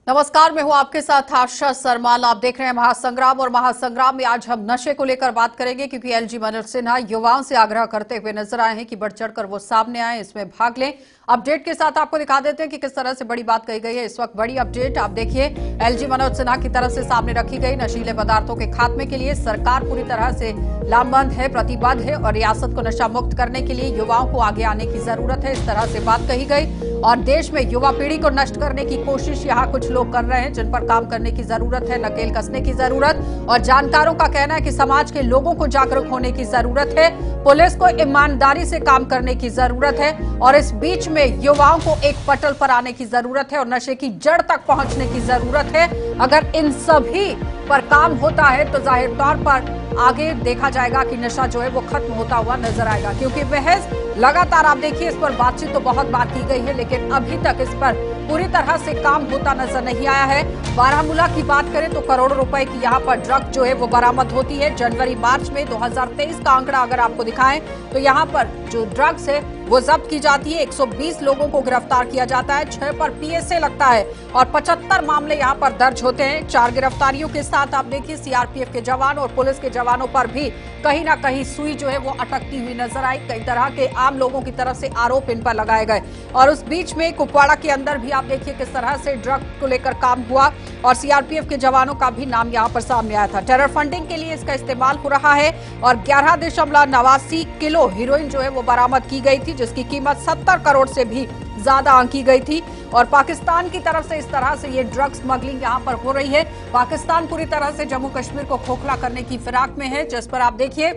नमस्कार, मैं हूं आपके साथ आशा सरमाल। आप देख रहे हैं महासंग्राम और महासंग्राम में आज हम नशे को लेकर बात करेंगे क्योंकि एलजी मनोज सिन्हा युवाओं से आग्रह करते हुए नजर आए हैं कि बढ़ चढ़कर वो सामने आए, इसमें भाग लें। अपडेट के साथ आपको दिखा देते हैं कि किस तरह से बड़ी बात कही गई है। इस वक्त बड़ी अपडेट आप देखिए, एलजी मनोज सिन्हा की तरफ से सामने रखी गई नशीले पदार्थों के खात्मे के लिए सरकार पूरी तरह से लामबंद है, प्रतिबद्ध है और रियासत को नशा मुक्त करने के लिए युवाओं को आगे आने की जरूरत है। इस तरह से बात कही गई और देश में युवा पीढ़ी को नष्ट करने की कोशिश यहाँ कुछ लोग कर रहे हैं जिन पर काम करने की जरूरत है, नकेल कसने की जरूरत। और जानकारों का कहना है कि समाज के लोगों को जागरूक होने की जरूरत है, पुलिस को ईमानदारी से काम करने की जरूरत है और इस बीच में युवाओं को एक पटल पर आने की जरूरत है और नशे की जड़ तक पहुंचने की जरूरत है। अगर इन सभी पर काम होता है तो जाहिर तौर पर आगे देखा जाएगा कि नशा जो है वो खत्म होता हुआ नजर आएगा, क्योंकि बहस लगातार आप देखिए, इस पर बातचीत तो बहुत बार की गई है लेकिन अभी तक इस पर पूरी तरह से काम होता नजर नहीं आया है। बारामूला की बात करें तो करोड़ों रुपए की यहाँ पर ड्रग जो है वो बरामद होती है। जनवरी मार्च में 2023 का आंकड़ा अगर आपको दिखाएं तो यहाँ पर जो ड्रग्स है वो जब्त की जाती है। 120 लोगों को गिरफ्तार किया जाता है, 6 पर पीएसए लगता है और 75 मामले यहाँ पर दर्ज होते हैं। 4 गिरफ्तारियों के साथ आप देखिए सीआरपीएफ के जवान और पुलिस के जवानों पर भी कहीं ना कहीं सुई जो है वो अटकती हुई नजर आई। कई तरह के आम लोगों की तरफ से आरोप इन पर लगाए गए और उस बीच में कुपवाड़ा के अंदर भी आप देखिए किस तरह से ड्रग को लेकर काम हुआ और सीआरपीएफ के जवानों का भी नाम यहाँ पर सामने आया था। टेरर फंडिंग के लिए इसका इस्तेमाल हो रहा है और 11.89 किलो हीरोइन जो है वो बरामद की गई थी, जिसकी कीमत 70 करोड़ से भी ज्यादा आंकी गई थी। और पाकिस्तान की तरफ से इस तरह से ये ड्रग स्मगलिंग यहाँ पर हो रही है। पाकिस्तान पूरी तरह से जम्मू कश्मीर को खोखला करने की फिराक में है, जिस पर आप देखिए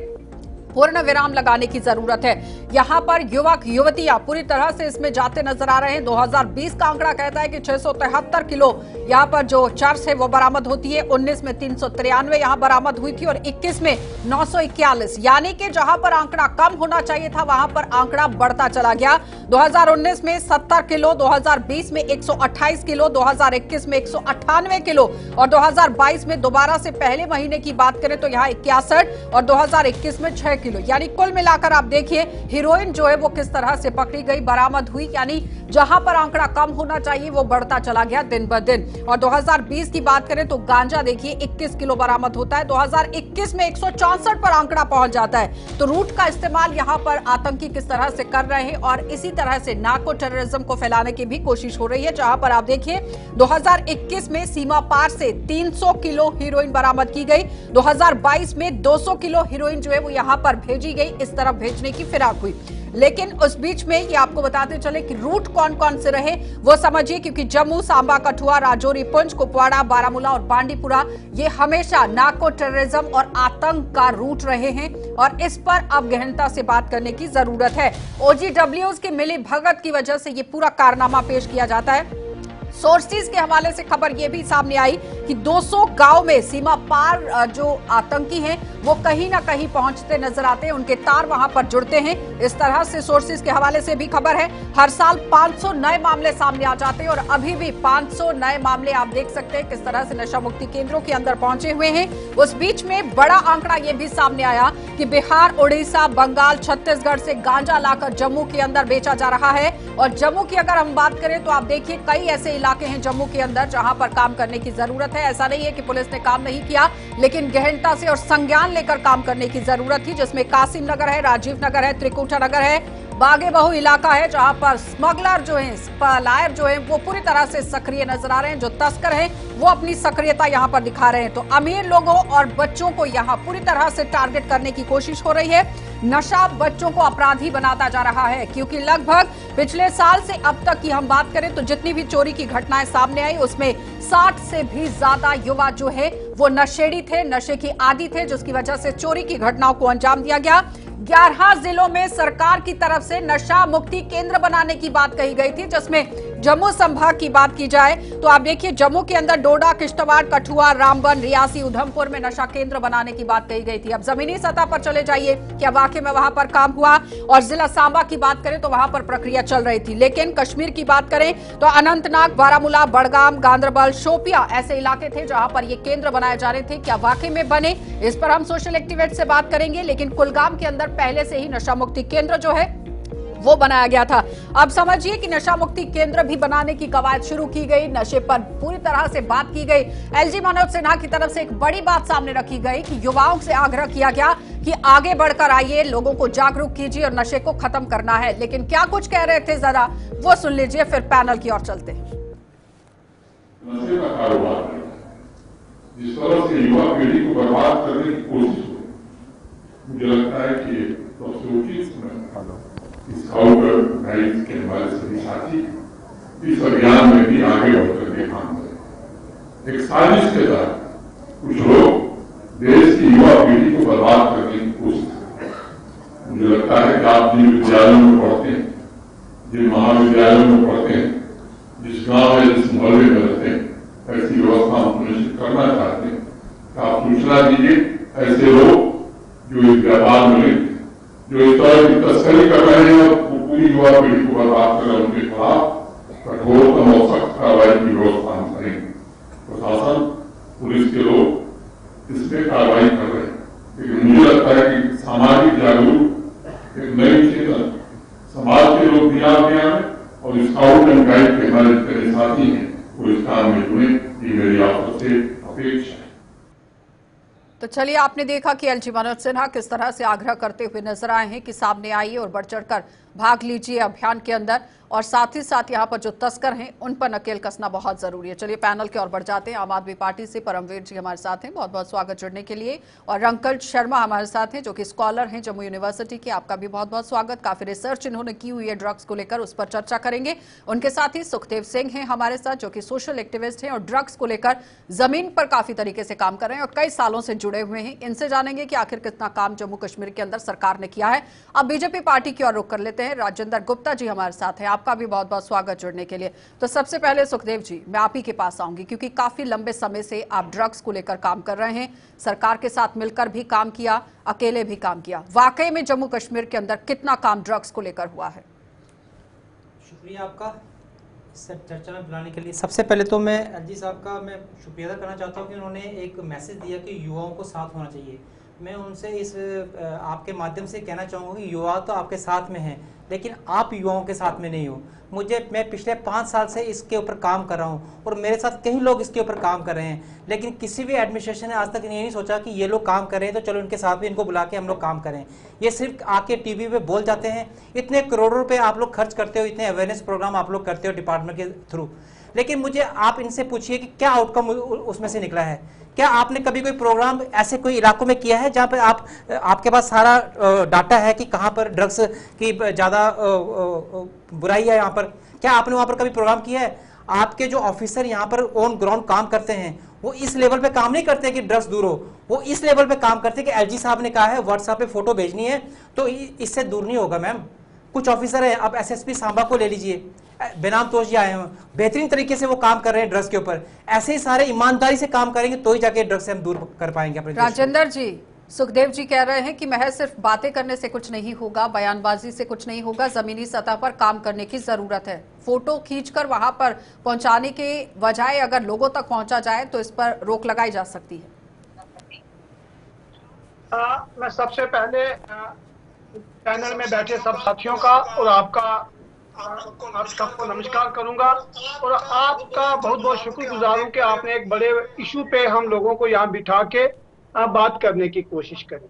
पूर्ण विराम लगाने की जरूरत है। यहाँ पर युवक युवतियां पूरी तरह से इसमें जाते नजर आ रहे हैं। 2020 का आंकड़ा कहता है कि 673 किलो यहाँ पर जो चर्च है वो बरामद होती है। 19 में 393 यहाँ बरामद हुई थी और 21 में 941, यानी कि जहां पर आंकड़ा कम होना चाहिए था वहां पर आंकड़ा बढ़ता चला गया। 2019 में 70 किलो, 2020 में 128 किलो, 2021 में 198 किलो और 2022 में दोबारा से पहले महीने की बात करें तो यहाँ 61 और 2021 में 6 किलो, यानी कुल मिलाकर आप देखिए हीरोइन जो है वो किस तरह से पकड़ी गई, बरामद हुई। यानी जहां पर आंकड़ा कम होना चाहिए वो बढ़ता चला गया दिन ब दिन। और 2020 की बात करें तो गांजा देखिए 21 किलो बरामद होता है, 2021 में 164 पर आंकड़ा पहुंच जाता है। तो रूट का इस्तेमाल यहां पर आतंकी किस तरह से कर रहे हैं और इसी तरह से नार्को टेररिज्म को फैलाने की भी कोशिश हो रही है। जहां पर आप देखिए 2021 में सीमा पार से 300 किलो हीरोइन बरामद की गई, 2022 में 200 किलो हीरोइन जो है वो यहां पर भेजी गई, इस तरफ भेजने की फिराक हुई। लेकिन उस बीच में ये आपको बताते चले कि रूट कौन कौन से रहे वो समझिए, क्योंकि जम्मू, सांबा, कठुआ, राजौरी, पुंछ, कुपवाड़ा, बारामूला और बांडीपुरा ये हमेशा नार्को टेररिज्म और आतंक का रूट रहे हैं और इस पर अब गहनता से बात करने की जरूरत है। ओजीडब्ल्यूज की मिली भगत की वजह से ये पूरा कारनामा पेश किया जाता है। सोर्सेज के हवाले से खबर यह भी सामने आई कि 200 गांव में सीमा पार जो आतंकी हैं वो कहीं ना कहीं पहुंचते नजर आते हैं, उनके तार वहां पर जुड़ते हैं। इस तरह से सोर्सेज के हवाले से भी खबर है। हर साल 500 नए मामले सामने आ जाते हैं और अभी भी 500 नए मामले आप देख सकते हैं किस तरह से नशा मुक्ति केंद्रों के अंदर पहुंचे हुए हैं। उस बीच में बड़ा आंकड़ा यह भी सामने आया कि बिहार, उड़ीसा, बंगाल, छत्तीसगढ़ से गांजा लाकर जम्मू के अंदर बेचा जा रहा है। और जम्मू की अगर हम बात करें तो आप देखिए कई ऐसे इलाके हैं जम्मू के अंदर जहां पर काम करने की जरूरत है। ऐसा नहीं है कि पुलिस ने काम नहीं किया, लेकिन गहनता से और संज्ञान लेकर काम करने की जरूरत थी, जिसमें कासिम नगर है, राजीव नगर है, त्रिकुटा नगर है, बागे बहु इलाका है, जहां पर स्मगलर जो है, पलायर जो है वो पूरी तरह से सक्रिय नजर आ रहे हैं। जो तस्कर हैं वो अपनी सक्रियता यहां पर दिखा रहे हैं। तो अमीर लोगों और बच्चों को यहां पूरी तरह से टारगेट करने की कोशिश हो रही है। नशा बच्चों को अपराधी बनाता जा रहा है, क्योंकि लगभग पिछले साल से अब तक की हम बात करें तो जितनी भी चोरी की घटनाएं सामने आई उसमें 60 से भी ज्यादा युवा जो है वो नशेड़ी थे, नशे की आदी थे, जिसकी वजह से चोरी की घटनाओं को अंजाम दिया गया। 11 जिलों में सरकार की तरफ से नशा मुक्ति केंद्र बनाने की बात कही गई थी, जिसमें जम्मू संभाग की बात की जाए तो आप देखिए जम्मू के अंदर डोडा, किश्तवाड़, कठुआ, रामबन, रियासी, उधमपुर में नशा केंद्र बनाने की बात कही गई थी। अब जमीनी सतह पर चले जाइए, क्या वाकई में वहां पर काम हुआ? और जिला सांबा की बात करें तो वहां पर प्रक्रिया चल रही थी। लेकिन कश्मीर की बात करें तो अनंतनाग, बारामूला, बड़गाम, गांदरबल, शोपिया ऐसे इलाके थे जहां पर ये केंद्र बनाए जा रहे थे। क्या वाकई में बने? इस पर हम सोशल एक्टिविस्ट से बात करेंगे। लेकिन कुलगाम के अंदर पहले से ही नशा मुक्ति केंद्र जो है वो बनाया गया था। अब समझिए कि नशा मुक्ति केंद्र भी बनाने की कवायद शुरू की गई, नशे पर पूरी तरह से बात की गई। एलजी मनोज सिन्हा की तरफ से एक बड़ी बात सामने रखी गई कि युवाओं से आग्रह किया गया कि आगे बढ़कर आइए, लोगों को जागरूक कीजिए और नशे को खत्म करना है। लेकिन क्या कुछ कह रहे थे जरा वो सुन लीजिए, फिर पैनल की ओर चलते हैं। नशे का कारोबार है, जिस तरह से युवा पीढ़ी को बर्बाद करने की कोशिश हो, मुझे लगता है कि सबसे उचित स्काउट गाइड्स के हमारे सभी साथी इस अभियान में भी आगे बढ़कर के काम करें। एक साजिश के तहत कुछ लोग देश की युवा पीढ़ी को बर्बाद करने की कोशिश करें। मुझे लगता है कि आप जिन विद्यालयों में पढ़ते हैं, जिन महाविद्यालयों में पढ़ते हैं, जिस गांव या जिस मोहल्ले में रहते हैं, ऐसी व्यवस्था हम सुनिश्चित करना चाहते हैं। तो आप सूचना दीजिए ऐसे लोग जो इस व्यापार में लिप्त, जो इस तरह की तस्करी कर रहे हैं और पूरी युवा पीढ़ी को बर्बाद कर रहे हैं, उनके खिलाफ कठोरतम और सख्त कार्रवाई की व्यवस्था हम करेंगे। प्रशासन, पुलिस के लोग इस पे कार्रवाई कर रहे हैं, लेकिन मुझे लगता है कि सामाजिक जागरूक एक नई चेतन समाज के लोग भी आगे आए और स्काउट एंड गाइड के हमारे जितने साथी हैं वो इस काम में जुड़े, ये मेरी आपसे अपेक्षा है। तो चलिए, आपने देखा कि एलजी मनोज सिन्हा किस तरह से आग्रह करते हुए नजर आए हैं कि सामने आइए और बढ़ चढ़कर भाग लीजिए अभियान के अंदर, और साथ ही साथ यहाँ पर जो तस्कर हैं उन पर नकेल कसना बहुत जरूरी है। चलिए पैनल की ओर बढ़ जाते हैं। आम आदमी पार्टी से परमवीर जी हमारे साथ हैं, बहुत बहुत स्वागत जुड़ने के लिए। और रंकल शर्मा हमारे साथ हैं जो कि स्कॉलर हैं जम्मू यूनिवर्सिटी के, आपका भी बहुत बहुत स्वागत। काफी रिसर्च इन्होंने की हुई है ड्रग्स को लेकर, उस पर चर्चा करेंगे। उनके साथ ही सुखदेव सिंह हैं हमारे साथ जो कि सोशल एक्टिविस्ट हैं और ड्रग्स को लेकर जमीन पर काफी तरीके से काम कर रहे हैं और कई सालों से जुड़े हुए हैं। इनसे जानेंगे कि आखिर कितना काम जम्मू कश्मीर के अंदर सरकार ने किया है। अब बीजेपी पार्टी की ओर रुख कर लेते हैं। राजेंद्र गुप्ता जी हमारे साथ हैं, आपका भी बहुत बहुत स्वागत जुड़ने के लिए। तो सबसे पहले सुखदेव जी, मैं आप ही के पास आऊंगी क्योंकि काफी लंबे समय से आप ड्रग्स को लेकर काम कर रहे हैं, सरकार के साथ मिलकर भी काम किया, अकेले भी काम किया। वाकई में जम्मू कश्मीर के अंदर कितना काम ड्रग्स को लेकर हुआ है? शुक्रिया आपका इस चर्चा में बुलाने के लिए। सबसे पहले तो मैं एलजी साहब का मैं शुक्रिया अदा करना चाहता हूँ कि उन्होंने एक मैसेज दिया कि युवाओं को साथ होना चाहिए। मैं उनसे इस आपके माध्यम से कहना चाहूँगा कि युवा तो आपके साथ में हैं, लेकिन आप युवाओं के साथ में नहीं हो। मैं पिछले 5 साल से इसके ऊपर काम कर रहा हूँ और मेरे साथ कई लोग इसके ऊपर काम कर रहे हैं, लेकिन किसी भी एडमिनिस्ट्रेशन ने आज तक ये नहीं सोचा कि ये लोग काम कर रहे हैं तो चलो इनके साथ भी इनको बुला के हम लोग काम करें। ये सिर्फ आके टीवी पे बोल जाते हैं। इतने करोड़ों रुपए आप लोग खर्च करते हो, इतने अवेयरनेस प्रोग्राम आप लोग करते हो डिपार्टमेंट के थ्रू, लेकिन मुझे आप इनसे पूछिए कि क्या आउटकम उसमें से निकला है। क्या आपने कभी कोई प्रोग्राम ऐसे कोई इलाकों में किया है जहाँ पे आपके पास सारा डाटा है कि कहाँ पर ड्रग्स की ज़्यादा बुराई है? यहाँ पर क्या आपने वहाँ पर कभी प्रोग्राम किया है? आपके जो ऑफिसर यहाँ पर ऑन ग्राउंड काम करते हैं वो इस लेवल पे काम नहीं करते कि ड्रग्स दूर हो, वो इस लेवल पे काम करते कि एलजी साहब ने कहा है व्हाट्सएप पे फोटो भेजनी है तो इससे दूर नहीं होगा। मैम कुछ ऑफिसर है, आप एसएसपी सांबा को ले लीजिए, बेनाम तोश आए हैं, बेहतरीन तरीके से वो काम कर रहे हैं ड्रग्स के ऊपर। ऐसे ही सारे ईमानदारी से काम करेंगे तो ही जाके ड्रग्स से हम दूर कर पाएंगे अपने। राजेंद्र जी, सुखदेव जी कह रहे हैं कि महज सिर्फ बातें करने से कुछ नहीं होगा, बयानबाजी से कुछ नहीं होगा, जमीनी सतह पर काम करने की जरूरत है। फोटो खींचकर वहां पर पहुंचाने के बजाय अगर लोगों तक पहुंचा जाए तो इस पर रोक लगाई जा सकती है। मैं सबसे पहले पैनल में बैठे सब साथियों का और आपको नमस्कार करूंगा और आपका बहुत बहुत शुक्रगुजार हूं कि आपने एक बड़े इशू पे हम लोगों को यहाँ बिठा के बात करने की कोशिश करी।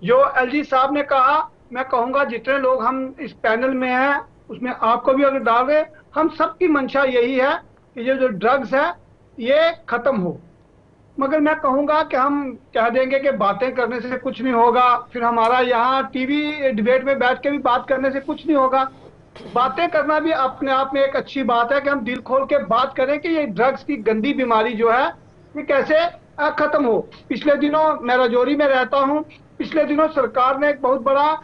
जो एलजी साहब ने कहा, मैं कहूंगा जितने लोग हम इस पैनल में हैं उसमें आपको भी अगर डाल रहे, हम सबकी मंशा यही है कि ये जो ड्रग्स है ये खत्म हो। मगर मैं कहूंगा कि हम कह देंगे कि बातें करने से कुछ नहीं होगा, फिर हमारा यहाँ टीवी डिबेट में बैठ के भी बात करने से कुछ नहीं होगा। बातें करना भी अपने आप में एक अच्छी बात है कि हम दिल खोल के बात करें कि ये ड्रग्स की गंदी बीमारी जो है ये कैसे खत्म हो। पिछले दिनों मैं राजौरी में रहता हूँ, पिछले दिनों सरकार ने एक बहुत बड़ा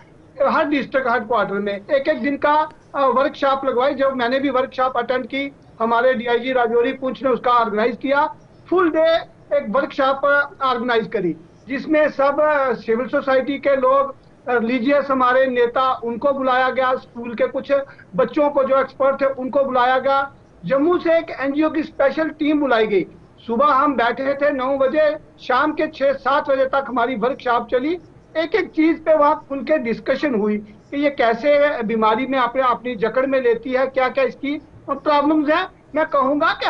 हर डिस्ट्रिक्ट हेडक्वार्टर में एक दिन का वर्कशॉप लगवाई। जब मैंने भी वर्कशॉप अटेंड की, हमारे डीआईजी राजौरी पुंछ ने उसका ऑर्गेनाइज किया, फुल डे एक वर्कशॉप ऑर्गेनाइज करी जिसमें सब सिविल सोसाइटी के लोग, रिलीजियस हमारे नेता, उनको बुलाया गया, स्कूल के कुछ बच्चों को जो एक्सपर्ट थे उनको बुलाया गया। जम्मू से एक एनजीओ की स्पेशल टीम बुलाई गई। सुबह हम बैठे थे 9 बजे, शाम के 6-7 बजे तक हमारी वर्कशॉप चली। एक एक चीज पे वहां खुल के डिस्कशन हुई कि ये कैसे बीमारी में अपनी जकड़ में लेती है, क्या क्या इसकी प्रॉब्लम्स है। मैं कहूंगा कि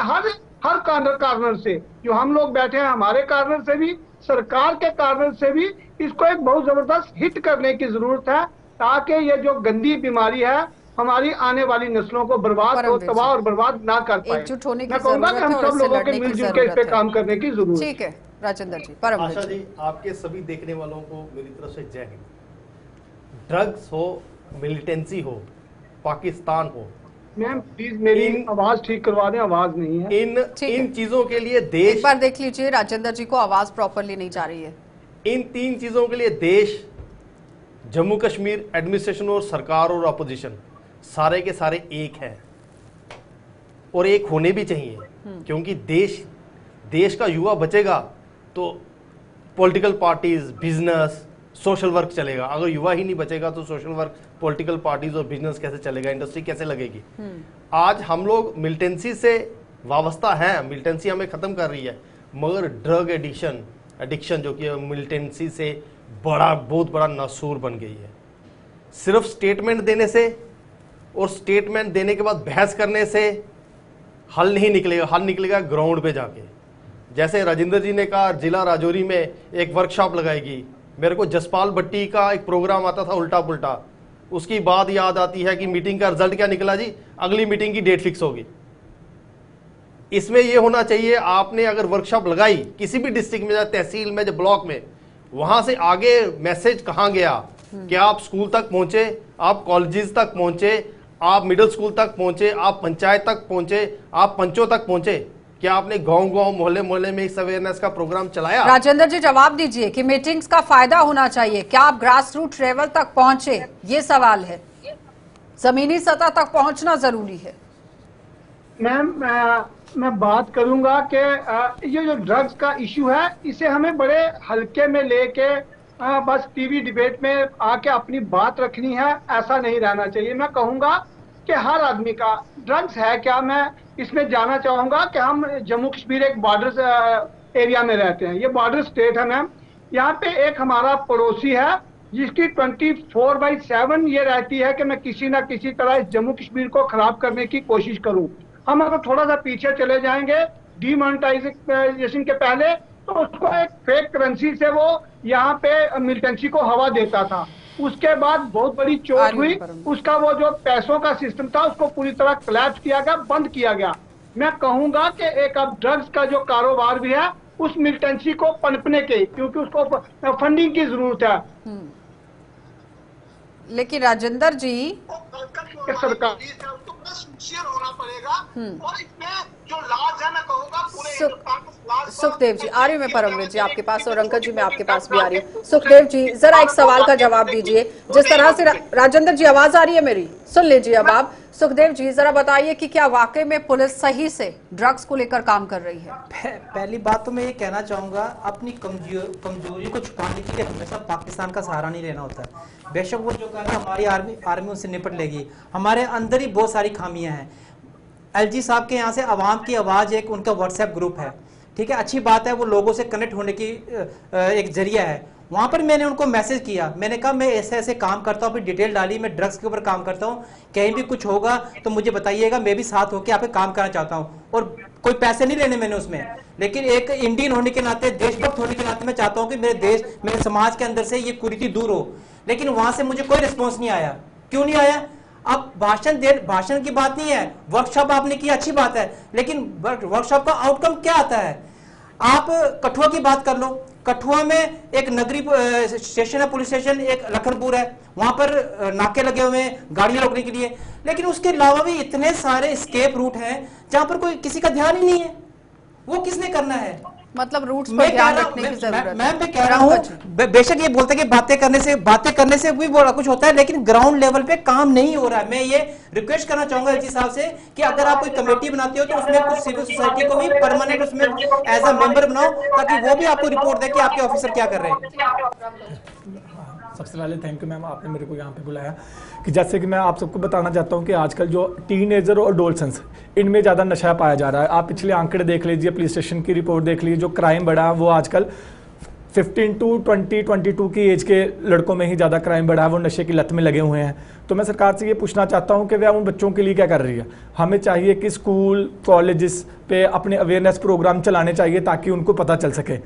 हर कार्नर से, जो हम लोग बैठे हैं हमारे कार्नर से भी, सरकार के कार्नर से भी, इसको एक बहुत जबरदस्त हिट करने की जरूरत है, ताकि ये जो गंदी बीमारी है हमारी आने वाली नस्लों को बर्बाद हो, तबाह और बर्बाद ना कर पाए। एकजुट होने की मैं कहूंगा कि हम सब लोगों के मिलजुल के इस पे काम करने की जरूरत है। ठीक है राजेंद्र जी। परम आशा जी, आपके सभी देखने वालों को मेरी तरफ से जय हिंद। ड्रग्स हो, मिलिटेंसी हो, पाकिस्तान हो, मैम प्लीज मेरी आवाज ठीक करवा दें, आवाज नहीं है। इन चीजों के लिए देश, एक बार देख लीजिए राजेंद्र जी को आवाज प्रॉपरली नहीं जा रही है। इन 3 चीजों के लिए देश, जम्मू कश्मीर एडमिनिस्ट्रेशन और सरकार और अपोजिशन सारे के सारे एक हैं और एक होने भी चाहिए, क्योंकि देश का युवा बचेगा तो political parties, business, social work चलेगा। अगर युवा ही नहीं बचेगा तो सोशल वर्क, पॉलिटिकल पार्टीज और बिजनेस कैसे चलेगा, इंडस्ट्री कैसे लगेगी। आज हम लोग मिलिटेंसी से वाबस्ता हैं, मिलिटेंसी हमें खत्म कर रही है, मगर ड्रग एडिक्शन जो कि मिलिटेंसी से बहुत बड़ा नासूर बन गई है। सिर्फ स्टेटमेंट देने से और स्टेटमेंट देने के बाद बहस करने से हल नहीं निकलेगा, हल निकलेगा ग्राउंड पे जाके। जैसे राजेंद्र जी ने कहा जिला राजौरी में एक वर्कशॉप लगाएगी, मेरे को जसपाल भट्टी का एक प्रोग्राम आता था उल्टा पुल्टा, उसकी बात याद आती है कि मीटिंग का रिजल्ट क्या निकला जी, अगली मीटिंग की डेट फिक्स होगी। इसमें यह होना चाहिए, आपने अगर वर्कशॉप लगाई किसी भी डिस्ट्रिक्ट में, तहसील में, ब्लॉक में, वहां से आगे मैसेज कहां गया, क्या आप स्कूल तक पहुंचे, आप कॉलेजेस तक पहुंचे, आप मिडिल स्कूल तक पहुंचे, आप पंचायत तक पहुंचे, आप पंचों तक पहुंचे, क्या आपने गांव-गांव, मोहल्ले में इस अवेयरनेस का प्रोग्राम चलाया? राजेंद्र जी जवाब दीजिए कि मीटिंग्स का फायदा होना चाहिए, क्या आप ग्रास रूट लेवल तक पहुंचे, ये सवाल है। जमीनी सतह तक पहुंचना जरूरी है। मैम मैं बात करूंगा कि ये जो ड्रग्स का इश्यू है, इसे हमें बड़े हल्के में लेके बस टीवी डिबेट में आके अपनी बात रखनी है, ऐसा नहीं रहना चाहिए। मैं कहूंगा कि हर आदमी का ड्रग्स है क्या, मैं इसमें जाना चाहूंगा कि हम जम्मू कश्मीर एक बॉर्डर एरिया में रहते हैं, ये बॉर्डर स्टेट है मैम। यहाँ पे एक हमारा पड़ोसी है जिसकी 24/7 ये रहती है कि मैं किसी ना किसी तरह इस जम्मू कश्मीर को खराब करने की कोशिश करूं। हम अगर थोड़ा सा पीछे चले जाएंगे डीमोनेटाइजेशन के पहले, तो उसको एक फेक करेंसी से वो यहाँ पे मिलिटेंसी को हवा देता था। उसके बाद बहुत बड़ी चोट हुई, उसका वो जो पैसों का सिस्टम था उसको पूरी तरह कोलैप्स किया गया, बंद किया गया। मैं कहूंगा कि एक अब ड्रग्स का जो कारोबार भी है उस मिलिटेंसी को पनपने के, क्योंकि उसको फंडिंग की जरूरत है। लेकिन राजेंद्र जी सरकार होना पड़ेगा और इसमें जो लाज है मैं कहूंगा पूरे सुखदेव जी आ रही हूँ मैं परमवीर जी आपके पास, और अंकल जी मैं आपके पास भी आ रही हूँ। सुखदेव जी जरा एक सवाल का जवाब दीजिए, जिस तरह से राजेंद्र जी आवाज आ रही है मेरी, सुन लीजिए अब आप। सुखदेव जी जरा बताइए कि क्या वाकई में पुलिस सही से ड्रग्स को लेकर काम कर रही है? पहली बात तो मैं ये कहना चाहूंगा, अपनी कमजोरी को छुपाने के लिए हमेशा पाकिस्तान का सहारा नहीं लेना होता है। बेशक वो जो कर रहा है हमारी आर्मी उनसे निपट लेगी, हमारे अंदर ही बहुत सारी खामियां हैं। एलजी साहब के यहाँ से अवाम की आवाज़ एक उनका व्हाट्सएप ग्रुप है, ठीक है, अच्छी बात है, वो लोगों से कनेक्ट होने की एक जरिया है। वहाँ पर मैंने उनको मैसेज किया, मैंने कहा मैं ऐसे ऐसे काम करता हूँ, फिर डिटेल डाली, मैं ड्रग्स के ऊपर काम करता हूँ, कहीं भी कुछ होगा तो मुझे बताइएगा, मैं भी साथ होकर आप काम करना चाहता हूँ। और कोई पैसे नहीं लेने मैंने उसमें, लेकिन एक इंडियन होने के नाते, देशभक्त होने के नाते मैं चाहता हूँ कि मेरे देश, मेरे समाज के अंदर से ये कुरीति दूर हो। लेकिन वहाँ से मुझे कोई रिस्पॉन्स नहीं आया। क्यों नहीं आया? अब भाषण की बात नहीं है, वर्कशॉप आपने की अच्छी बात है, लेकिन वर्कशॉप का आउटकम क्या आता है? आप कठुआ की बात कर लो, कठुआ में एक नगरी स्टेशन है, पुलिस स्टेशन, एक लखनपुर है, वहां पर नाके लगे हुए हैं गाड़ियां रोकने के लिए, लेकिन उसके अलावा भी इतने सारे एस्केप रूट हैं जहां पर कोई किसी का ध्यान ही नहीं है। वो किसने करना है? मतलब रूट्स पर ध्यान रखने की जरूरत है। मैं कह रहा हूँ, बेशक ये बोलते हैं कि बातें करने से भी बड़ा कुछ होता है, लेकिन ग्राउंड लेवल पे काम नहीं हो रहा है। मैं ये रिक्वेस्ट करना चाहूंगा एलजी साहब से कि अगर आप कोई कमेटी बनाते हो तो उसमें कुछ सिविल सोसाइटी को भी परमानेंट उसमें एज अ मेंबर बनाओ, ताकि वो भी आपको रिपोर्ट दे कि आपके ऑफिसर क्या कर रहे हैं। सबसे पहले थैंक यू मैम, आपने मेरे को यहाँ पे बुलाया। कि जैसे कि मैं आप सबको बताना चाहता हूँ कि आजकल जो टीनेजर और एडोलसेंस, इनमें ज़्यादा नशा पाया जा रहा है। आप पिछले आंकड़े देख लीजिए, पुलिस स्टेशन की रिपोर्ट देख लीजिए, जो क्राइम बढ़ा है वो आजकल 15 to 22 की एज के लड़कों में ही ज़्यादा क्राइम बढ़ा है, वो नशे की लत में लगे हुए हैं। तो मैं सरकार से ये पूछना चाहता हूँ कि वह उन बच्चों के लिए क्या कर रही है। हमें चाहिए कि स्कूल कॉलेजेस पे अपने अवेयरनेस प्रोग्राम चलाने चाहिए ताकि उनको पता चल सके।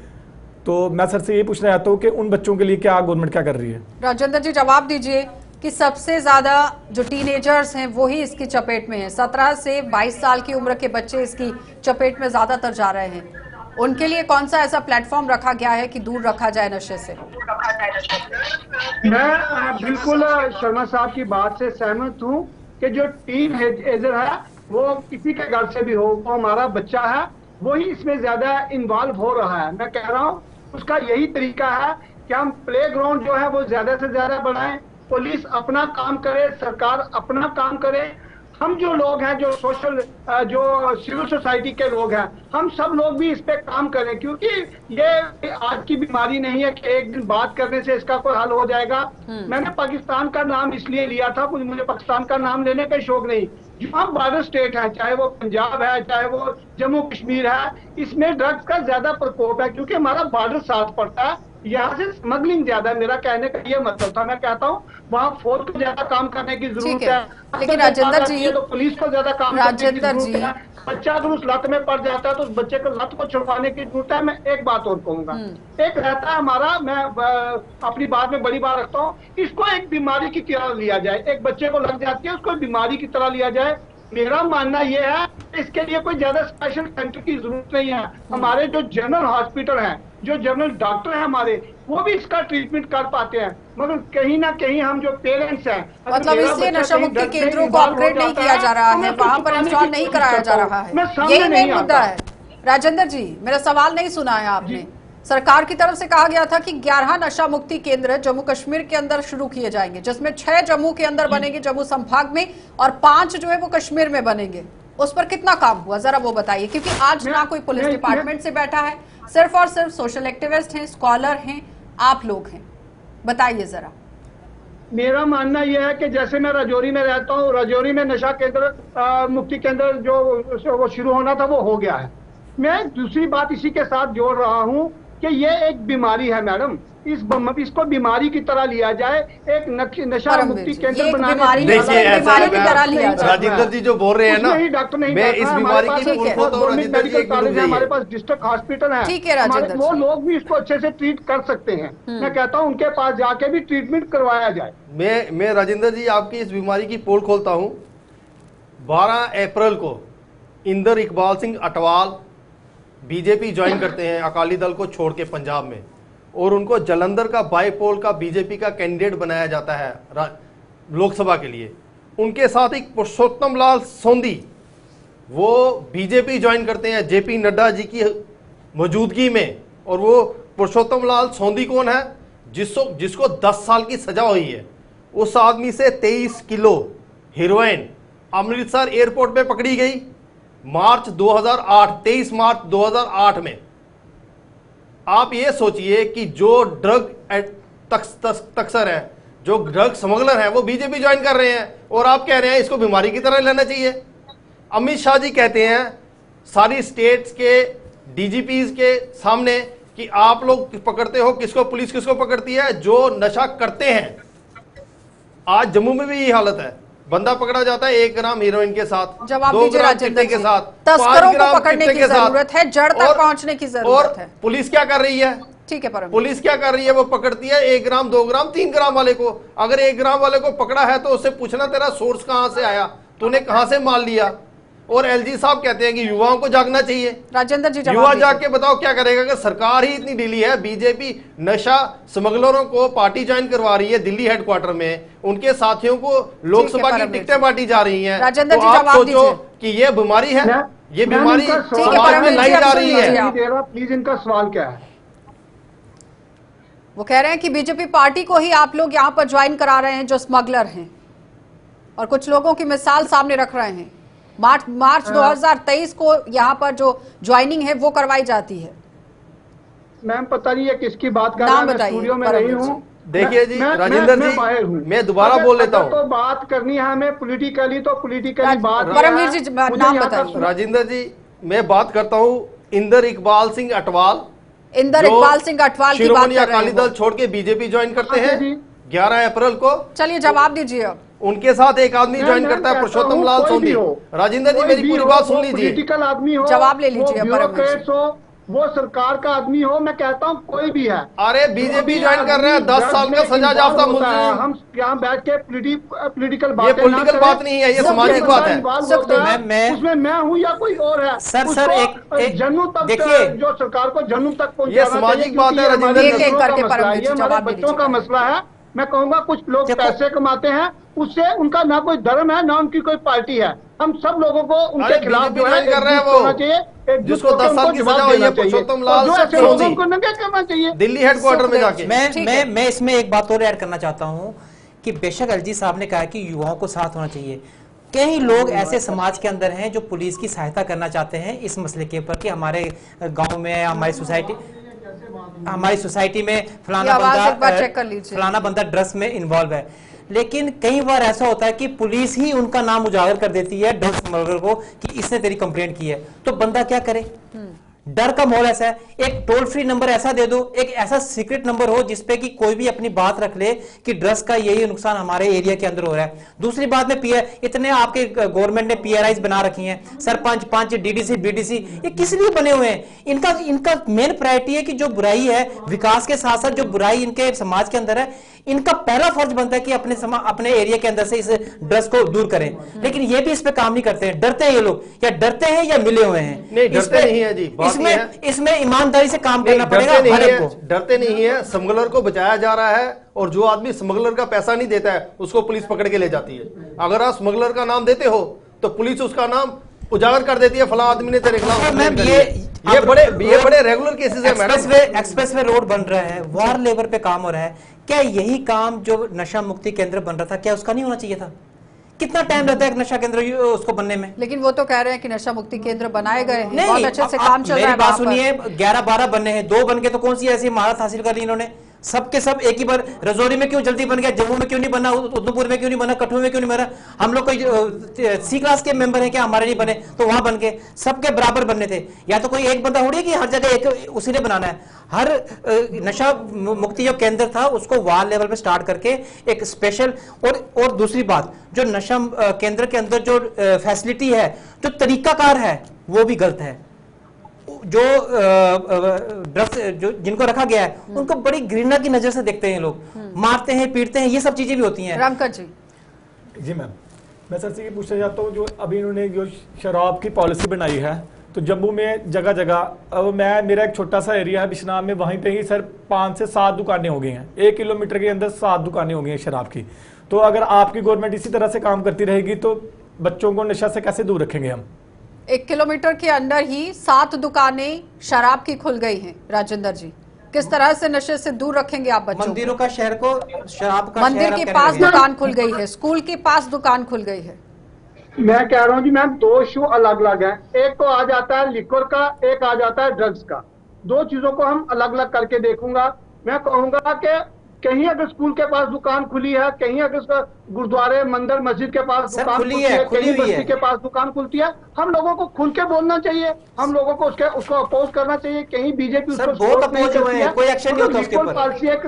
तो मैं सर से ये पूछना चाहता हूँ कि उन बच्चों के लिए क्या गवर्नमेंट क्या कर रही है। राजेंद्र जी जवाब दीजिए कि सबसे ज्यादा जो टीनेजर्स हैं वो ही इसकी चपेट में हैं। 17 से 22 साल की उम्र के बच्चे इसकी चपेट में ज्यादातर जा रहे हैं। उनके लिए कौन सा ऐसा प्लेटफॉर्म रखा गया है कि दूर रखा जाए नशे से? मैं बिल्कुल शर्मा साहब की बात से सहमत हूँ कि जो टीन एजर है वो किसी के घर से भी हो, वो हमारा बच्चा है, वो ही इसमें ज्यादा इन्वॉल्व हो रहा है। मैं कह रहा हूँ उसका यही तरीका है कि हम प्ले ग्राउंड जो है वो ज्यादा से ज्यादा बढ़ाएं, पुलिस अपना काम करे, सरकार अपना काम करे, हम जो लोग हैं, जो सोशल जो सिविल सोसाइटी के लोग हैं, हम सब लोग भी इस पे काम करें, क्योंकि ये आज की बीमारी नहीं है कि एक दिन बात करने से इसका कोई हल हो जाएगा। मैंने पाकिस्तान का नाम इसलिए लिया था, मुझे पाकिस्तान का नाम लेने का शौक नहीं। जो हम बॉर्डर स्टेट है, चाहे वो पंजाब है, चाहे वो जम्मू कश्मीर है, इसमें ड्रग्स का ज्यादा प्रकोप है क्योंकि हमारा बॉर्डर साथ पड़ता है, यहाँ से स्मगलिंग ज्यादा है। मेरा कहने का ये मतलब था, मैं कहता हूँ वहाँ फोर्स को ज्यादा काम करने की जरूरत है। लेकिन राजेंद्र जी, तो पुलिस को ज्यादा काम करने की जरूरत है। बच्चा अगर उस लत में पड़ जाता है तो उस बच्चे को लत को छुड़वाने की जरूरत है। मैं एक बात और कहूंगा, एक रहता है हमारा, मैं अपनी बात में बड़ी बात रखता हूँ, इसको एक बीमारी की तरह लिया जाए। एक बच्चे को लग जाती है, उसको बीमारी की तरह लिया जाए। मेरा मानना यह है इसके लिए कोई ज्यादा स्पेशल सेंटर की जरूरत नहीं है। हमारे जो जनरल हॉस्पिटल हैं, जो जनरल डॉक्टर हैं हमारे, वो भी इसका ट्रीटमेंट कर पाते हैं। मगर कहीं ना कहीं हम जो पेरेंट्स हैं, मतलब इसलिए नशा मुक्ति केंद्रों को अपग्रेड नहीं किया जा रहा है, वहां पर इंस्टॉल नहीं कराया जा रहा है, यही मेन मुद्दा है। राजेंद्र जी, मेरा सवाल नहीं सुना है आपने। सरकार की तरफ से कहा गया था कि 11 नशा मुक्ति केंद्र जम्मू कश्मीर के अंदर शुरू किए जाएंगे, जिसमें 6 जम्मू के अंदर बनेंगे, जम्मू संभाग में, और 5 जो है वो कश्मीर में बनेंगे। उस पर कितना काम हुआ जरा वो बताइए, क्योंकि आज ना कोई पुलिस डिपार्टमेंट से बैठा है, सिर्फ और सिर्फ सोशल एक्टिविस्ट हैं, स्कॉलर हैं, आप लोग हैं, बताइए जरा। मेरा मानना यह है कि जैसे मैं राजौरी में रहता हूँ, राजौरी में नशा केंद्र मुक्ति केंद्र जो वो शुरू होना था वो हो गया है। मैं दूसरी बात इसी के साथ जोड़ रहा हूँ कि ये एक बीमारी है मैडम, इसको बीमारी की तरह लिया जाए। एक नशा मुक्ति केंद्र बनाने, देखिए ऐसा राजेंद्र जी जो बोल रहे हैं ना, डॉक्टर नहीं, मैं इस बीमारी की मेडिकल कॉलेज है, हमारे पास डिस्ट्रिक्ट हॉस्पिटल है, ठीक है राजेंद्र, वो लोग भी इसको अच्छे से ट्रीट कर सकते हैं। मैं कहता हूँ उनके पास जाके भी ट्रीटमेंट करवाया जाए। मैं राजेंद्र जी आपकी इस बीमारी की पोल खोलता हूँ। 12 अप्रैल को इंदर इकबाल सिंह अटवाल बीजेपी ज्वाइन करते हैं अकाली दल को छोड़ के पंजाब में, और उनको जलंधर का बाईपोल का बीजेपी का कैंडिडेट बनाया जाता है लोकसभा के लिए। उनके साथ एक पुरुषोत्तम लाल सोंधी वो बीजेपी ज्वाइन करते हैं जेपी नड्डा जी की मौजूदगी में। और वो पुरुषोत्तम लाल सोंधी कौन है? जिसको 10 साल की सजा हुई है। उस आदमी से 23 किलो हेरोइन अमृतसर एयरपोर्ट में पकड़ी गई मार्च 2008, 23 मार्च 2008 में। आप ये सोचिए कि जो ड्रग तस्कर है, जो ड्रग स्मगलर है, वो बीजेपी ज्वाइन कर रहे हैं, और आप कह रहे हैं इसको बीमारी की तरह लेना चाहिए। अमित शाह जी कहते हैं सारी स्टेट्स के डीजीपीज के सामने कि आप लोग पकड़ते हो किसको, पुलिस किसको पकड़ती है? जो नशा करते हैं। आज जम्मू में भी यही हालत है, बंदा पकड़ा जाता है 1 ग्राम हीरोइन के साथ, 2 ग्राम चिट्टे के साथ, 5 ग्राम चिट्टे के साथ, है जड़ तक पहुंचने की जरूरत है। पुलिस क्या कर रही है? ठीक है, पर पुलिस क्या कर रही है? वो पकड़ती है 1 ग्राम, 2 ग्राम, 3 ग्राम वाले को। अगर 1 ग्राम वाले को पकड़ा है तो उससे पूछना तेरा सोर्स कहां से आया, तूने कहां से माल लिया। और एलजी साहब कहते हैं कि युवाओं को जागना चाहिए। राजेंद्र जी, युवा जाग के बताओ क्या करेगा? कि सरकार ही इतनी ढीली है, बीजेपी नशा स्मगलरों को पार्टी ज्वाइन करवा रही है दिल्ली हेडक्वार्टर में, उनके साथियों को लोकसभा की टिकटें बांटी जा रही हैं। राजेंद्र जी, आप सोचो कि ये बीमारी है, ये बीमारी समाज में लाई जा रही है। प्लीज इनका सवाल क्या है? वो कह रहे हैं कि बीजेपी पार्टी को ही आप लोग यहाँ पर ज्वाइन करा रहे हैं जो स्मगलर हैं, और कुछ लोगों की मिसाल सामने रख रहे हैं। मार्च 2023 को यहाँ पर जो ज्वाइनिंग है वो करवाई जाती है। मैम पता नहीं है किसकी बात कर रहे हैं, मैं स्टूडियो में नहीं हूँ। देखिए जी राजेंद्र जी, मैं दोबारा बोल लेता हूँ। तो बात करनी है हमें पॉलिटिकली, तो पॉलिटिकली बात। परमवीर जी नाम बताइए। राजेंद्र जी, मैं बात करता हूँ इंदर इकबाल सिंह अटवाल इंदर इकबाल सिंह अटवाल की बात शिरोमणि कर रहे अकाली हैं दल छोड़ के बीजेपी ज्वाइन करते हैं 11 अप्रैल को। चलिए जवाब दीजिए अब। उनके साथ एक आदमी ज्वाइन करता है पुरुषोत्तम लाल सोंधी। राजेंद्र जी मेरी पूरी बात सुन लीजिए, पॉलिटिकल आदमी हो, जवाब ले लीजिए, वो ब्यूरोक्रेट्स हो, वो सरकार का आदमी हो, मैं कहता हूँ कोई भी है। अरे बीजेपी ज्वाइन कर रहे हैं, 10 साल का सजा याफ्ता मुल्जिम। हम यहाँ बैठ के पॉलिटिकल ये पॉलिटिकल बात नहीं है, ये सामाजिक बात है। उसमें मैं हूँ या कोई और है। सर एक जन्नू तक देखिए, जो सरकार को जन्नू तक ये पहुँचाना सामाजिक बात है राजेंद्र एक एक करके ये परमवीर हमारे बच्चों का मसला है। मैं कहूंगा कुछ लोग पैसे कमाते हैं, उससे उनका ना कोई धर्म है ना उनकी कोई पार्टी है। हम सब लोगों को उनके खिलाफ जो है कर रहे हैं वो चाहिए, जिसको 10 साल की सजा हुई है पुरुषोत्तम लाल सोंधी, उनको नंगे करना चाहिए दिल्ली हेडक्वार्टर में जाके। मैं इसमें एक बात और ऐड करना चाहता हूं कि बेशक एलजी साहब ने कहा कि युवाओं को साथ होना चाहिए। कई लोग ऐसे समाज के अंदर हैं जो पुलिस की सहायता करना चाहते हैं इस मसले के ऊपर कि हमारे गांव में, हमारी सोसाइटी में फलाना बंदा ड्रग्स में इन्वॉल्व है। लेकिन कई बार ऐसा होता है कि पुलिस ही उनका नाम उजागर कर देती है ड्रग्स स्मगलर को कि इसने तेरी कंप्लेंट की है, तो बंदा क्या करे? डर का माहौल ऐसा है। एक टोल फ्री नंबर ऐसा दे दो, एक ऐसा सीक्रेट नंबर हो जिसपे कि कोई भी अपनी बात रख ले कि ड्रग्स का यही नुकसान हमारे एरिया के अंदर हो रहा है। दूसरी बात में इतने आपके गवर्नमेंट ने पीआरआईज बना रखी हैं, सरपंच, पंच, डीडीसी, बीडीसी, ये किस लिए बने हुए हैं? इनका मेन प्रायोरिटी है कि जो बुराई है, विकास के साथ साथ जो बुराई इनके समाज के अंदर है, इनका पहला फर्ज बनता है कि अपने एरिया के अंदर से इस ड्रग्स को दूर करें। लेकिन ये भी इस पे काम नहीं करते हैं। डरते हैं ये लोग, या डरते हैं या मिले हुए हैं। नहीं, डरते नहीं है जी। इसमें ईमानदारी से काम करना पड़ेगा हर एक को। डरते नहीं है, स्मगलर को बचाया जा रहा है, और जो आदमी स्मगलर का पैसा नहीं देता है उसको पुलिस पकड़ के ले जाती है। अगर आप स्मगलर का नाम देते हो तो पुलिस उसका नाम उजागर कर देती है, फला आदमी ने तेरे खिलाफ। ये बड़े रेगुलर केसेस है मैडम। एक्सप्रेसवे रोड बन रहा है, वार लेबर पे काम हो रहा है। क्या यही काम जो नशा मुक्ति केंद्र बन रहा था, क्या उसका नहीं होना चाहिए था? कितना टाइम लगता है एक नशा केंद्र उसको बनने में? लेकिन वो तो कह रहे हैं कि नशा मुक्ति केंद्र बनाए गए हैं, बहुत अच्छे से काम चल रहा है। मेरी बात सुनिए, 11-12 बनने हैं, 2 बन के तो कौन सी ऐसी महारत हासिल कर ली इन्होंने? सबके सब एक ही बार। रजौरी में क्यों जल्दी बन गया, जम्मू में क्यों नहीं बना, उधमपुर में क्यों नहीं बना, कठुआ में क्यों नहीं बना? हम लोग कोई सी क्लास के मेंबर हैं क्या, हमारे नहीं बने तो वहां बन के सबके बराबर बनने थे। या तो कोई एक बंदा हो रही है कि हर जगह एक उसी ने बनाना है। हर नशा मुक्ति जो केंद्र था उसको वार्ड लेवल पे स्टार्ट करके एक स्पेशल, और दूसरी बात, जो नशा केंद्र के अंदर जो फैसिलिटी है, जो तरीकाकार है, वो भी गलत है। जो ड्रग्स जो जिनको रखा गया है उनको बड़ी घृणा की नजर से देखते हैं लोग, मारते हैं, पीटते हैं, ये सब चीजें भी होती हैं। रामकर जी मैम, मैं सर से ये पूछना चाहता हूँ, जो अभी इन्होंने जो शराब की पॉलिसी बनाई है, तो जम्मू में जगह जगह, मेरा एक छोटा सा एरिया है बिश्नाम में, वहीं पे ही सर 5 से 7 दुकानें हो गई हैं। 1 किलोमीटर के अंदर 7 दुकानें हो गई हैं शराब की। तो अगर आपकी गवर्नमेंट इसी तरह से काम करती रहेगी तो बच्चों को नशा से कैसे दूर रखेंगे हम? 1 किलोमीटर के अंदर ही 7 दुकानें शराब की खुल गई हैं। राजेंद्र जी, किस तरह से नशे से दूर रखेंगे आप बच्चों? मंदिरों का शहर को शराब का, मंदिर के पास दुकान खुल गई है, स्कूल के पास दुकान खुल गई है। मैं कह रहा हूँ जी मैम, 2 इशू अलग अलग हैं। एक तो आ जाता है लिक्वर का, एक आ जाता है ड्रग्स का। 2 चीजों को हम अलग अलग करके देखूंगा। मैं कहूंगा कि कहीं अगर स्कूल के पास दुकान खुली है, कहीं अगर गुरुद्वारे, मंदिर, मस्जिद के पास दुकान खुली है, कहीं बस्ती के पास दुकान खुलती है, हम लोगों को खुल के बोलना चाहिए। हम लोगों को उसको अपोज करना चाहिए। कहीं बीजेपी उसको सपोर्ट नहीं करती है, कोई एक्शन नहीं होता उसके ऊपर। पॉलिसी एक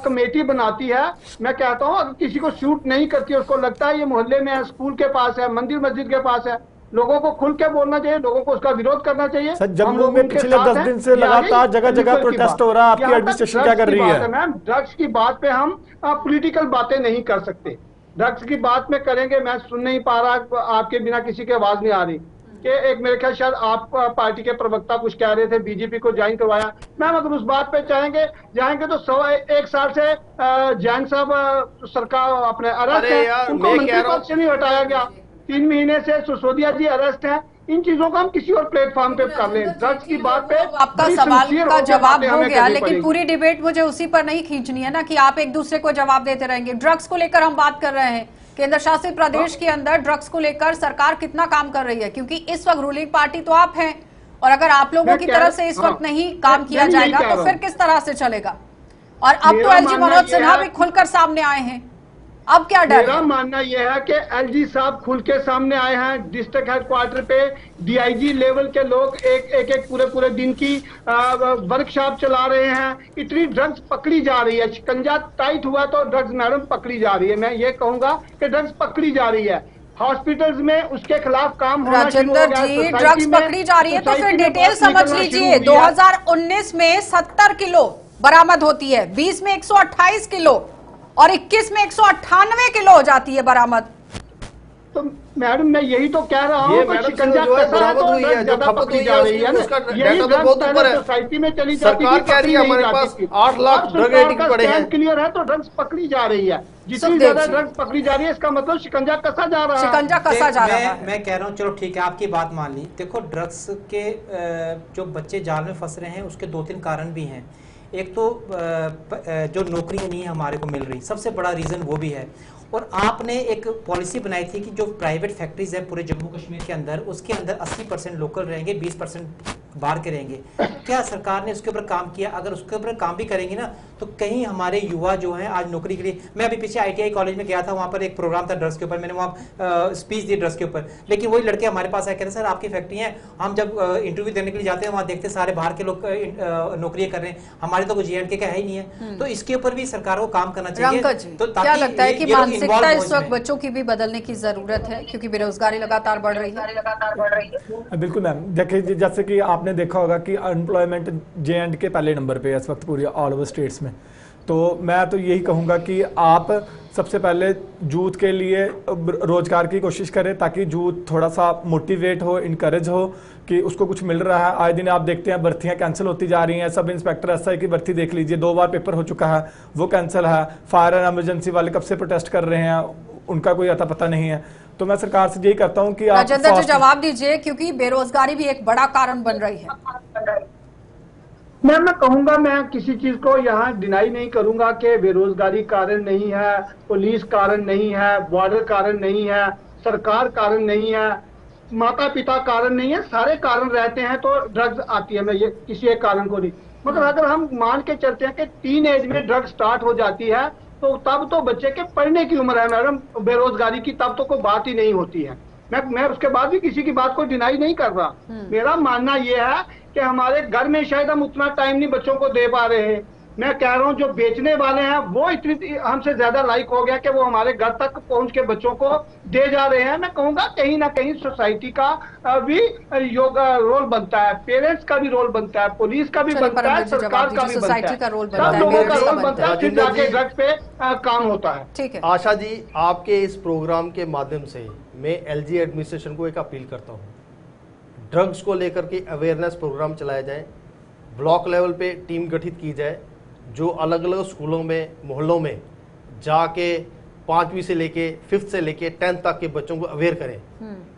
कमेटी बनाती है। मैं कहता हूँ अगर किसी को शूट नहीं करती है, उसको लगता है ये मोहल्ले में है, स्कूल के पास है, मंदिर मस्जिद के पास है, लोगों को खुल के बोलना चाहिए, लोगों को उसका विरोध करना चाहिए। सर, जम्मू में पिछले 10 दिन से लगातार जगह जगह प्रोटेस्ट हो रहा है, आपकी एडमिनिस्ट्रेशन क्या कर रही है? मैम, ड्रग्स की बात पे हम पॉलिटिकल बातें नहीं कर सकते। ड्रग्स की बात में करेंगे, मैं सुन नहीं पा रहा, आपके बिना किसी की आवाज नहीं आ रही कि एक मेरे ख्याल शायद आप पार्टी के प्रवक्ता कुछ कह रहे थे, बीजेपी को ज्वाइन करवाया। मैम, अगर उस बात पे जाएंगे तो 1 साल से जैन साहब सरकार अपने अरेस्ट है, उनको मंत्री पद से नहीं हटाया गया। 3 महीने से सिसोदिया जी अरेस्ट हैं। इन चीजों को हम किसी और प्लेटफॉर्म पे कर लें। ड्रग्स की बात पे आपका सवाल का जवाब हो गया, लेकिन पूरी डिबेट मुझे उसी पर नहीं खींचनी है ना कि आप एक दूसरे को जवाब देते रहेंगे। ड्रग्स को लेकर हम बात कर रहे हैं। केंद्र शासित प्रदेश के अंदर ड्रग्स को लेकर सरकार कितना काम कर रही है, क्योंकि इस वक्त रूलिंग पार्टी तो आप हैं, और अगर आप लोगों की तरफ से इस वक्त नहीं काम किया जाएगा तो फिर किस तरह से चलेगा? और अब तो एलजी मनोज सिन्हा भी खुलकर सामने आए हैं। अब क्या डर मेरा है? मानना यह है कि एलजी साहब खुल के सामने आए हैं। डिस्ट्रिक्ट हेडक्वार्टर पे डीआईजी लेवल के लोग एक पूरे दिन की वर्कशॉप चला रहे हैं। इतनी ड्रग्स पकड़ी जा रही है, शिकंजा टाइट हुआ तो ड्रग्स मैडम पकड़ी जा रही है। मैं ये कहूंगा कि ड्रग्स पकड़ी जा रही है। हॉस्पिटल्स में उसके खिलाफ काम होना शुरू हो राजेंद्र गया। जी, सोसाइटी ड्रग्स में- पकड़ी जा रही है तो फिर सोसाइटी में डिटेल बात समझ निकलना लीजिए। शुरू हुई है। 2019 में 70 किलो बरामद होती है, 20 में 128 किलो और 21 में 198 किलो हो जाती है बरामद। तो मैडम मैं यही तो कह रहा ये हूँ मैडम शिकंजा जो है कसा है बरामद तो हुई है, ड्रग्स जो ज्यादा खपत पकड़ी हुई जा है रही है ना। उसका यही डाटा तो ड्रग्स बहुत पहले ऊपर है। सोसाइटी में चली जाती सरकार थी, कह रही है पकड़ी नहीं हमारे जाती पास थी। 8 लाख अब ड्रग सरकार एडिक्ट का पड़े स्टैंड हैं। क्लियर है तो ड्रग्स पकड़ी जा रही है। जितनी सुखदेव ज्यादा जी। ड्रग्स पकड़ी जा रही है इसका मतलब शिकंजा कसा जा रहा है। शिकंजा कसा जा रहा है। मैं कह रहा हूँ, चलो ठीक है, आपकी बात मान ली। देखो, ड्रग्स के जो बच्चे जाल में फंस रहे हैं उसके 2-3 कारण भी हैं। एक तो जो नौकरियां नहीं हमारे को मिल रही, सबसे बड़ा रीज़न वो भी है। और आपने एक पॉलिसी बनाई थी कि जो प्राइवेट फैक्ट्रीज है पूरे जम्मू कश्मीर के अंदर, उसके अंदर 80% लोकल रहेंगे, 20% बाहर के रहेंगे। क्या सरकार ने उसके ऊपर काम किया? अगर उसके ऊपर काम भी करेंगे ना तो कहीं हमारे युवा जो हैं आज नौकरी के लिए। मैं अभी पीछे ITI कॉलेज में गया था, वहाँ पर एक प्रोग्राम था ड्रग्स के ऊपर, मैंने वहाँ स्पीच दी ड्रग्स के ऊपर। लेकिन वही लड़के हमारे पास आए, कहते सर आपकी फैक्ट्री है, हम जब इंटरव्यू देने के लिए जाते हैं वहाँ देखते सारे बाहर के लोग नौकरियां कर रहे हैं, हमारे तो J&K का है ही नहीं है। तो इसके ऊपर भी सरकार को काम करना चाहिए। तो क्या लगता है कि मानसिकता involve हो इस वक्त इसमें। बच्चों की भी बदलने की जरूरत है, क्योंकि बेरोजगारी लगातार बढ़ रही है? बिल्कुल मैम, देखिए जैसे कि आपने देखा होगा कि अनएम्प्लॉयमेंट J&K पहले नंबर पे है इस वक्त पूरी ऑल ओवर स्टेट्स में। तो मैं तो यही कहूँगा कि आप सबसे पहले यूथ के लिए रोजगार की कोशिश करें ताकि यूथ थोड़ा सा मोटिवेट हो, इनकरेज हो कि उसको कुछ मिल रहा है। आए दिन आप देखते हैं भर्तियां कैंसिल होती जा रही हैं। सब इंस्पेक्टर SI की भर्ती देख लीजिए, 2 बार पेपर हो चुका है, वो कैंसिल है। फायर एंड एमरजेंसी वाले कब से प्रोटेस्ट कर रहे हैं, उनका कोई अता पता नहीं है। तो मैं सरकार से यही करता हूँ कि आप राजेंद्र जी जवाब दीजिए, क्योंकि बेरोजगारी भी एक बड़ा कारण बन रही है। मैं कहूंगा, मैं किसी चीज को यहाँ डिनाई नहीं करूंगा कि बेरोजगारी कारण नहीं है, पुलिस कारण नहीं है, बॉर्डर कारण नहीं है, सरकार कारण नहीं है, माता पिता कारण नहीं है। सारे कारण रहते हैं तो ड्रग्स आती है। मैं ये किसी एक कारण को नहीं, मगर अगर हम मान के चलते हैं कि टीन एज में ड्रग्स स्टार्ट हो जाती है तो तब तो बच्चे के पढ़ने की उम्र है मैडम, बेरोजगारी की तब तो कोई बात ही नहीं होती है। मैं उसके बाद भी किसी की बात को डिनाई नहीं कर रहा। मेरा मानना यह है कि हमारे घर में शायद हम उतना टाइम नहीं बच्चों को दे पा रहे हैं। मैं कह रहा हूँ जो बेचने वाले हैं वो इतनी हमसे ज्यादा लाइक हो गया कि वो हमारे घर तक पहुंच के बच्चों को दे जा रहे हैं। मैं कहूँगा कहीं ना कहीं सोसाइटी का भी रोल बनता है, पेरेंट्स का भी रोल बनता है, पुलिस का भी चलिए, बनता है, परमवीर जी सरकार जवाब का दीजिए, भी बनता सोसाइटी का रोल है, बनता सब है, लोगों का पेरेंट्स का रोल बनता है, फिर राजेंद्र जाके जी। ड्रग्स पे काम होता है। ठीक है। आशा जी, आपके इस प्रोग्राम के माध्यम से मैं LG एडमिनिस्ट्रेशन को एक अपील करता हूँ, ड्रग्स को लेकर के अवेयरनेस प्रोग्राम चलाया जाए, ब्लॉक लेवल पे टीम गठित की जाए, जो अलग अलग स्कूलों में मोहल्लों में जाके 5वीं से लेके 5th से लेके 10th तक के बच्चों को अवेयर करें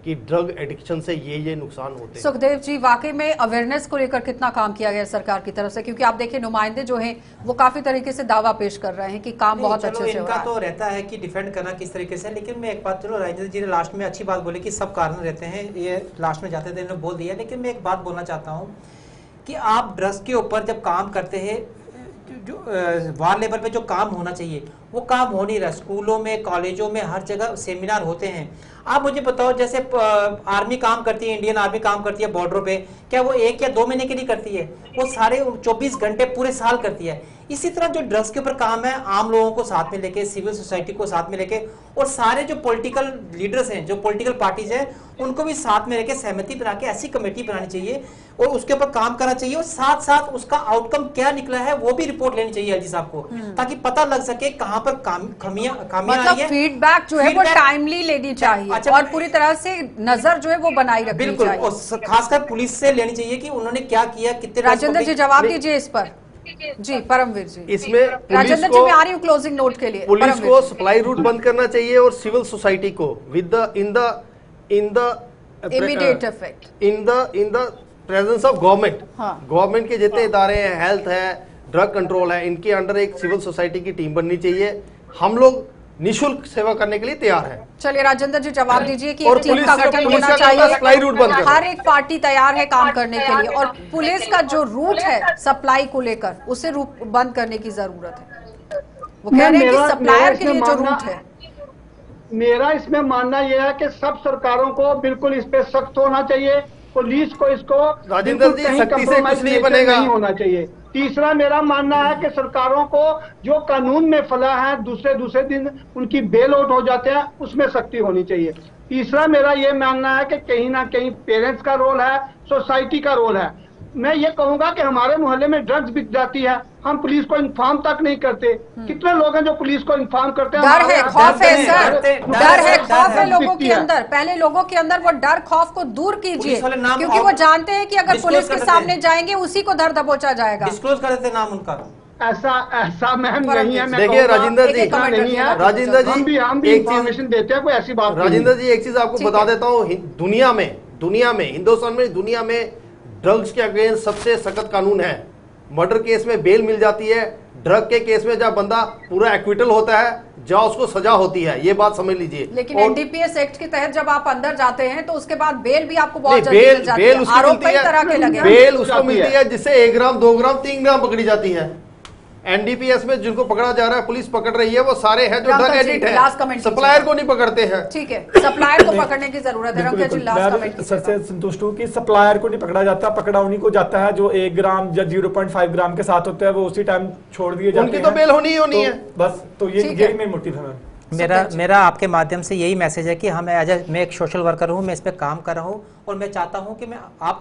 कि ड्रग एडिक्शन से ये नुकसान होते हैं। सुखदेव जी, वाकई में अवेयरनेस को लेकर कितना काम किया गया सरकार की तरफ से? क्योंकि आप देखिए नुमाइंदे जो हैं वो काफी तरीके से दावा पेश कर रहे हैं कि काम बहुत अच्छे से हो इनका रहा है। तो रहता है कि डिफेंड करना किस तरीके से। लेकिन मैं एक बात, चलो राजेंद्र जी ने लास्ट में अच्छी बात बोली कि सब कारण रहते हैं, ये लास्ट में जाते थे इन्होंने बोल दिया। लेकिन मैं एक बात बोलना चाहता हूँ कि आप ड्रग्स के ऊपर जब काम करते हैं, जो वार लेवल पे जो काम होना चाहिए वो काम हो नहीं रहा। स्कूलों में, कॉलेजों में, हर जगह सेमिनार होते हैं। आप मुझे बताओ, जैसे आर्मी काम करती है, इंडियन आर्मी काम करती है बॉर्डरों पे, क्या वो 1 या 2 महीने के लिए करती है? वो सारे 24 घंटे पूरे साल करती है। इसी तरह जो ड्रग्स के ऊपर काम है, आम लोगों को साथ में लेके, सिविल सोसाइटी को साथ में लेके, और सारे जो पॉलिटिकल लीडर्स हैं, जो पॉलिटिकल पार्टीज हैं, उनको भी साथ में लेके सहमति बना के ऐसी कमेटी बनानी चाहिए और उसके ऊपर काम करना चाहिए। और साथ साथ उसका आउटकम क्या निकला है वो भी रिपोर्ट लेनी चाहिए LG साहब को, ताकि पता लग सके कहां पर खामियां आ रही मतलब है। फीडबैक जो है वो टाइमली लेनी चाहिए अच्छा, और पूरी तरह से नजर जो है वो बनाई रखनी बिल्कुल, चाहिए। और खासकर पुलिस से लेनी चाहिए कि उन्होंने क्या किया, कितने। राजेंद्र जी जवाब दीजिए इस पर। जी परमवीर जी, इसमें राजेंद्र जी मैं आ रही हूँ क्लोजिंग नोट के लिए। पुलिस परमवीर को जी। सप्लाई रूट बंद करना चाहिए और सिविल सोसाइटी को with in the immediate effect in the presence of government. हाँ। गवर्नमेंट के जितने इदारे हैं, हेल्थ है, ड्रग कंट्रोल है, इनके अंडर एक सिविल सोसाइटी की टीम बननी चाहिए। हम लोग निःशुल्क सेवा करने के लिए तैयार हैं। चलिए राजेंद्र जी जवाब दीजिए कि और एक टीम पुलिस का का- गठन पुलिस होना का काम है सप्लाई रूट बंद चाहिए। करना। हर एक पार्टी तैयार है काम करने के लिए, और पुलिस का जो रूट है सप्लाई को लेकर उसे बंद करने की जरूरत है। वो कह रहे हैं कि मेरा सप्लायर के इसमें लिए जो मानना- रूट है। मेरा इसमें मानना यह है कि सब सरकारों को बिल्कुल इस पे सख्त होना चाहिए, पुलिस को इसको राजेंद्र बिल्कुल जी, कहीं सख्ती से compromise कुछ नहीं nature बनेगा। नहीं होना चाहिए। तीसरा मेरा मानना है कि सरकारों को जो कानून में फला है दूसरे दिन उनकी बेल आउट हो जाते हैं, उसमें सख्ती होनी चाहिए। तीसरा मेरा ये मानना है कि कहीं ना कहीं पेरेंट्स का रोल है, सोसाइटी का रोल है। मैं ये कहूंगा कि हमारे मोहल्ले में ड्रग्स बिक जाती है, हम पुलिस को इन्फॉर्म तक नहीं करते। कितने लोग हैं जो पुलिस को इन्फॉर्म करते हैं? डर हमारे है, यहाँ खौफ है सर, डर डर है, है, खौफ है डर लोगों दिखती के है। अंदर। पहले लोगों के अंदर वो डर खौफ को दूर कीजिए, पुलिस वाले नाम क्योंकि और- वो जानते हैं कि अगर डिस्क्लोज पुलिस के कर देते सामने हैं। जाएंगे उसी को धर दबोचा जाएगा। डिस्क्लोज कर देते नाम उनका। ऐसा मैम पर नहीं है। मैं देखिए कहूंगा, राजेंद्र जी, एक कमेंट नहीं है। राजेंद्र जी, हम भी एक चीज- इंफॉर्मेशन देते हैं, कोई ऐसी बात नहीं है। राजेंद्र जी, एक चीज आपको ठीक बता है। देता हूँ, दुनिया में हिंदुस्तान में, दुनिया में ड्रग्स के अगेंस्ट सबसे सख्त कानून है। मर्डर केस में बेल मिल जाती है, ड्रग के केस में जब बंदा पूरा एक्विटल होता है, जहाँ उसको सजा होती है, ये बात समझ लीजिए। लेकिन और- एनडीपीएस एक्ट के तहत जब आप अंदर जाते हैं तो उसके बाद बेल भी आपको बहुत नहीं, जल्दी मिल जाती बेल है। उसको आरोप मिलती कई है, तरह के लगे हैं। बेल उसको जाती मिलती है। है जिससे 1 ग्राम 2 ग्राम 3 ग्राम पकड़ी जाती है। एनडीपीएस में जिनको पकड़ा जा रहा है, पुलिस पकड़ रही है, वो सारे हैं जो रंका ड्रग जी, एडिक्ट last है, comment सप्लायर कीजिए। को नहीं पकड़ते हैं। ठीक है, सप्लायर को पकड़ने की जरूरत है। रंका जी, लास्ट मैं कमेंट सर से संतुष्ट हूँ कि सप्लायर को नहीं पकड़ा जाता, पकड़ा उन्हीं को जाता है जो 1 ग्राम या 0.5 ग्राम के साथ होता है, वो उसी टाइम छोड़ दिए जाते हैं। उनकी तो बेल होनी ही होनी है। बस तो ये ठीक है। यही मेन मोटिव है मैम। मेरा आपके माध्यम से यही मैसेज है कि हम मैं एक सोशल वर्कर हूँ, मैं इस पे काम कर रहा हूँ और मैं चाहता हूँ कि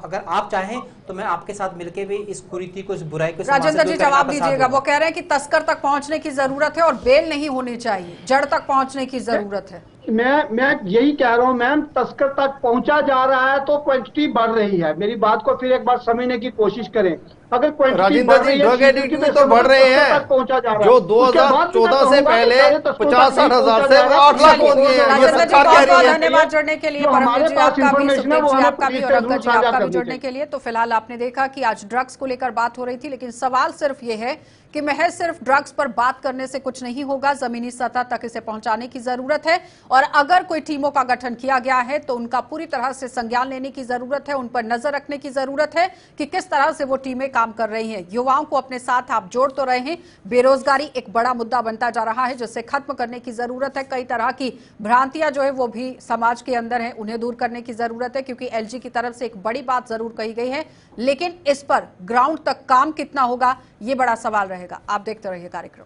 अगर आप चाहें तो मैं आपके साथ मिलके भी इस कुरीति को, इस बुराई को समाज से राजेंद्र दूर जी करने जवाब का साथ दीजिएगा। दूंगा। वो कह रहे हैं कि तस्कर तक पहुंचने की जरूरत है और बेल नहीं होनी चाहिए, जड़ तक पहुंचने की जरूरत है। मैं यही कह रहा हूँ मैम, तस्कर तक पहुंचा जा रहा है तो क्वांटिटी बढ़ रही है। मेरी बात को फिर एक बार समझने की कोशिश करें। अगर क्वांटिटी राजेंद्र बढ़ जी, रही है, ड्रग एडिक्ट security भी से तो बढ़ रहे तस्कर हैं। तक पहुंचा जा रहा है। जो उसके बाद भी मैं 2014 से कहूंगा कि पहले सारे तस्करों तक 50-60 नहीं हजार पहुंचा से जा रहा है। 8 लाख पहुंच गए हैं। ये राजेंद्र जी सरकार बहुत कह बहुत रही है। धन्यवाद जुड़ने के लिए। जो परमवीर हमारे जी पास आपका भी, information है, सुखदेव वो जी हमें आपका भी पुलिस और से रंका जी साझा आपका भी करनी जुड़ने चाहिए। के लिए। तो फिलहाल आपने देखा कि आज ड्रग्स को लेकर बात हो रही थी, लेकिन सवाल सिर्फ ये है कि महज सिर्फ ड्रग्स पर बात करने से कुछ नहीं होगा, जमीनी सतह तक इसे पहुंचाने की जरूरत है। और अगर कोई टीमों का गठन किया गया है तो उनका पूरी तरह से संज्ञान लेने की जरूरत है, उन पर नजर रखने की जरूरत है कि किस तरह से वो टीमें काम कर रही हैं। युवाओं को अपने साथ आप जोड़ तो रहे हैं, बेरोजगारी एक बड़ा मुद्दा बनता जा रहा है जिसे खत्म करने की जरूरत है। कई तरह की भ्रांतियां जो है वो भी समाज के अंदर है, उन्हें दूर करने की जरूरत है, क्योंकि एलजी की तरफ से एक बड़ी बात जरूर कही गई है, लेकिन इस पर ग्राउंड तक काम कितना होगा ये बड़ा सवाल रहेगा। आप देखते रहिए कार्यक्रम।